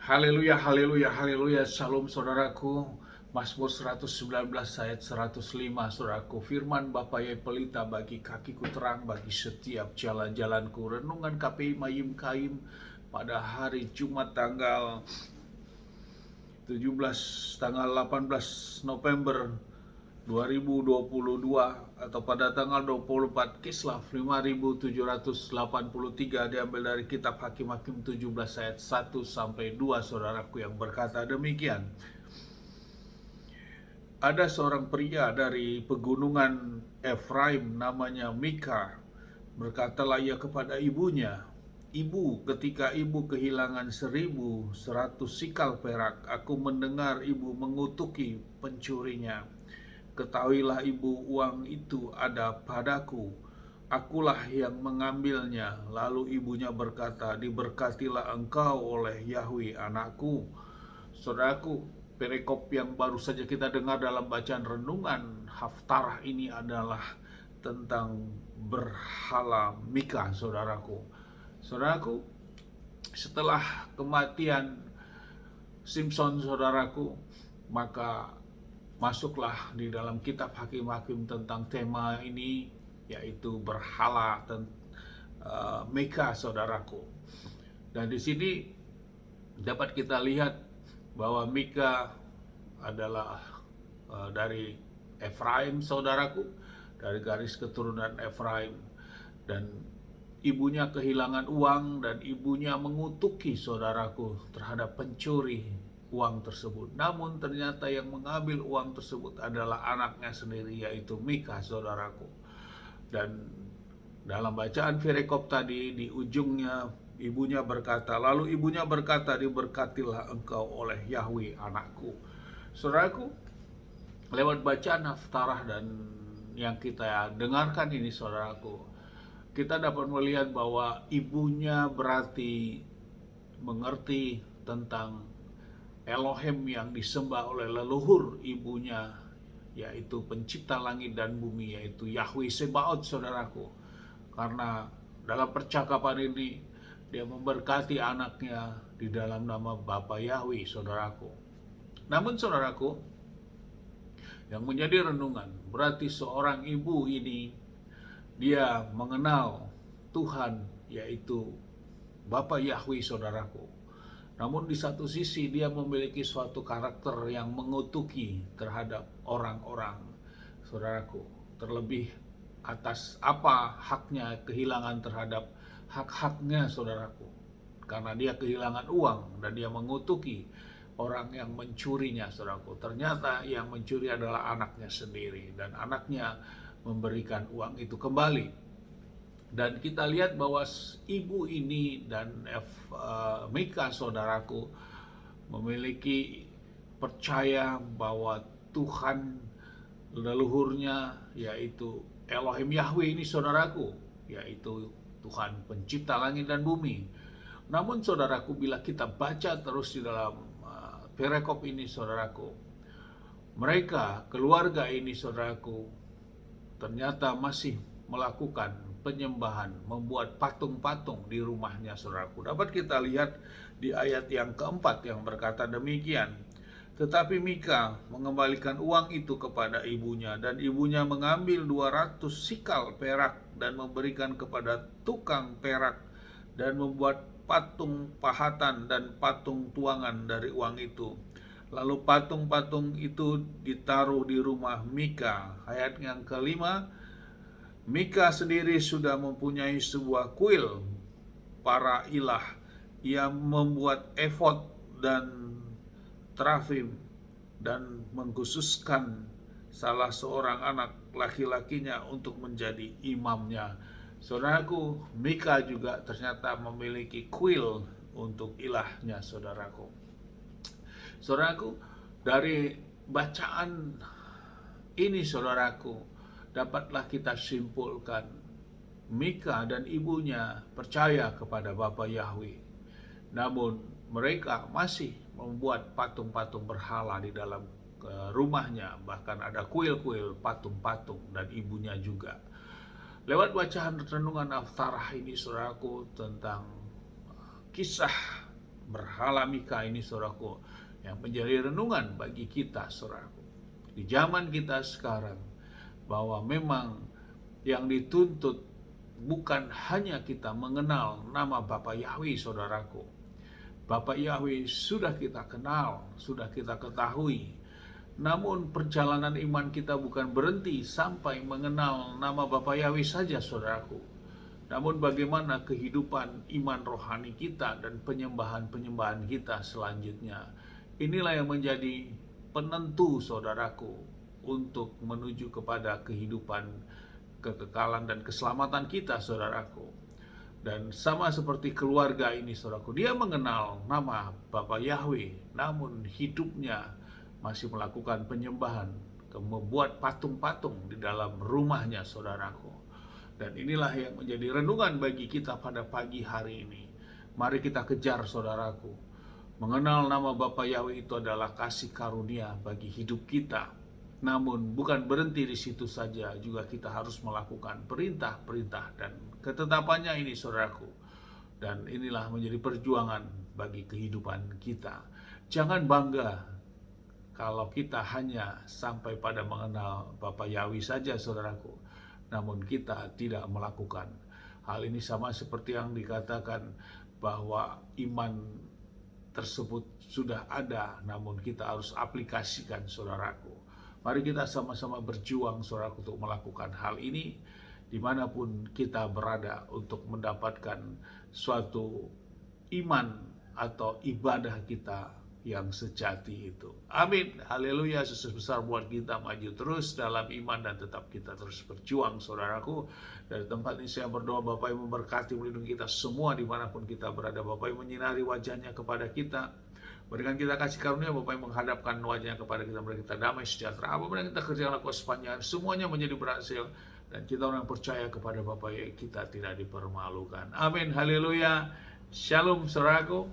Haleluya, haleluya, haleluya. Shalom saudaraku. Mazmur 119 ayat 105 saudaraku. Firman Bapa Yai Pelita bagi kakiku terang, bagi setiap jalan-jalanku. Renungan KPI Mayim Kaim pada hari Jumat tanggal 18 November 2022 atau pada tanggal 24 Kislaf 5783 diambil dari kitab Hakim-Hakim 17 ayat 1 sampai 2 saudaraku, yang berkata demikian. Ada seorang pria dari pegunungan Efraim namanya Mika. Berkatalah ia kepada ibunya, "Ibu, ketika ibu kehilangan 1.100 sikal perak, aku mendengar ibu mengutuki pencurinya. Ketahuilah ibu, uang itu ada padaku. Akulah yang mengambilnya." Lalu ibunya berkata, "Diberkatilah engkau oleh Yahweh anakku." Saudaraku, perikop yang baru saja kita dengar dalam bacaan renungan Haftarah ini adalah tentang berhala Mika, saudaraku. Saudaraku, setelah kematian Simpson, saudaraku, maka masuklah di dalam kitab Hakim-Hakim tentang tema ini, yaitu berhala Mika, saudaraku. Dan di sini dapat kita lihat bahwa Mika adalah dari Efraim, saudaraku, dari garis keturunan Efraim, dan ibunya kehilangan uang dan ibunya mengutuki, saudaraku, terhadap pencuri uang tersebut. Namun ternyata yang mengambil uang tersebut adalah anaknya sendiri, yaitu Mika, saudaraku. Dan dalam bacaan Firekop tadi, di ujungnya ibunya berkata, lalu ibunya berkata, "Diberkatilah engkau oleh Yahweh anakku." Saudaraku, lewat bacaan Haftarah dan yang kita dengarkan ini, saudaraku, kita dapat melihat bahwa ibunya berarti mengerti tentang Elohim yang disembah oleh leluhur ibunya, yaitu pencipta langit dan bumi, yaitu Yahweh Sebaot, saudaraku. Karena dalam percakapan ini dia memberkati anaknya di dalam nama Bapa Yahweh, saudaraku. Namun saudaraku, yang menjadi renungan, berarti seorang ibu ini dia mengenal Tuhan, yaitu Bapa Yahweh, saudaraku. Namun di satu sisi dia memiliki suatu karakter yang mengutuki terhadap orang-orang, saudaraku. Terlebih atas apa haknya kehilangan terhadap hak-haknya, saudaraku. Karena dia kehilangan uang dan dia mengutuki orang yang mencurinya, saudaraku. Ternyata yang mencuri adalah anaknya sendiri, dan anaknya memberikan uang itu kembali. Dan kita lihat bahwa ibu ini dan Mika, saudaraku, memiliki percaya bahwa Tuhan leluhurnya, yaitu Elohim Yahweh ini, saudaraku, yaitu Tuhan pencipta langit dan bumi. Namun saudaraku, bila kita baca terus di dalam perikop ini, saudaraku, mereka, keluarga ini, saudaraku, ternyata masih melakukan penyembahan, membuat patung-patung di rumahnya, saudaraku. Dapat kita lihat di ayat yang keempat yang berkata demikian. Tetapi Mika mengembalikan uang itu kepada ibunya, dan ibunya mengambil 200 sikal perak dan memberikan kepada tukang perak, dan membuat patung pahatan dan patung tuangan dari uang itu. Lalu patung-patung itu ditaruh di rumah Mika. Ayat yang kelima, Mika sendiri sudah mempunyai sebuah kuil para ilah. Ia membuat efod dan terafim dan mengkhususkan salah seorang anak laki-lakinya untuk menjadi imamnya. Saudaraku, Mika juga ternyata memiliki kuil untuk ilahnya, saudaraku. Saudaraku, dari bacaan ini, saudaraku, dapatlah kita simpulkan Mika dan ibunya percaya kepada Bapa Yahweh. Namun mereka masih membuat patung-patung berhala di dalam rumahnya. Bahkan ada kuil-kuil patung-patung, dan ibunya juga. Lewat bacaan renungan Haftarah ini, saudaraku, tentang kisah berhala Mika ini, saudaraku, yang menjadi renungan bagi kita, saudaraku, di zaman kita sekarang, bahwa memang yang dituntut bukan hanya kita mengenal nama Bapa Yahweh, saudaraku. Bapa Yahweh sudah kita kenal, sudah kita ketahui. Namun perjalanan iman kita bukan berhenti sampai mengenal nama Bapa Yahweh saja, saudaraku. Namun bagaimana kehidupan iman rohani kita dan penyembahan-penyembahan kita selanjutnya. Inilah yang menjadi penentu, saudaraku, untuk menuju kepada kehidupan, kekekalan dan keselamatan kita, saudaraku. Dan sama seperti keluarga ini, saudaraku, dia mengenal nama Bapa Yahweh, namun hidupnya masih melakukan penyembahan, membuat patung-patung di dalam rumahnya, saudaraku. Dan inilah yang menjadi renungan bagi kita pada pagi hari ini. Mari kita kejar, saudaraku. Mengenal nama Bapa Yahweh itu adalah kasih karunia bagi hidup kita. Namun bukan berhenti di situ saja, juga kita harus melakukan perintah-perintah dan ketetapannya ini, saudaraku. Dan inilah menjadi perjuangan bagi kehidupan kita. Jangan bangga kalau kita hanya sampai pada mengenal Bapa Yahweh saja, saudaraku, namun kita tidak melakukan hal ini. Sama seperti yang dikatakan bahwa iman tersebut sudah ada, namun kita harus aplikasikan, saudaraku. Mari kita sama-sama berjuang, saudaraku, untuk melakukan hal ini dimanapun kita berada, untuk mendapatkan suatu iman atau ibadah kita yang sejati itu. Amin. Haleluya. Sukses besar buat kita maju terus dalam iman dan tetap kita terus berjuang, saudaraku. Dari tempat ini saya berdoa, Bapak yang memberkati, melindungi kita semua dimanapun kita berada. Bapak yang menyinari wajahnya kepada kita, berikan kita kasih karunia. Bapak yang menghadapkan wajahnya kepada kita, berikan kita damai sejahtera. Apapun yang kita kerjakan, lakukan sepanjang, semuanya menjadi berhasil. Dan kita orang yang percaya kepada Bapak, kita tidak dipermalukan. Amin. Haleluya. Shalom, saudaraku.